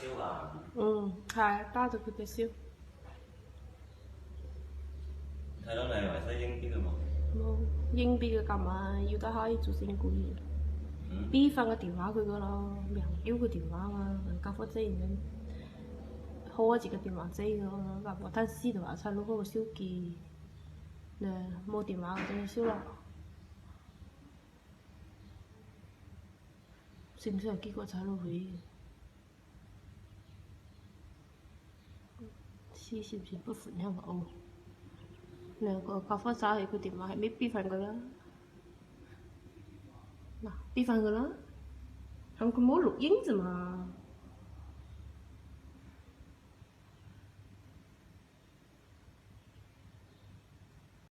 燒㗎。係加咗佢嘅燒。睇到你係咪西英邊嘅嘛？冇，英邊嘅咁啊，要得可以做成管嘅。B 翻個電話佢個咯，名標個電話嘛，教科仔咁開住個電話仔個，咁我睇師就話晒攞嗰個燒機，呢冇電話就燒咯。是不是有結果才落去？試是不是不分享哦？呢個教科仔佢個電話係咩 B 翻個啦？嗱 ，B 翻個啦，咁佢冇錄音咋嘛？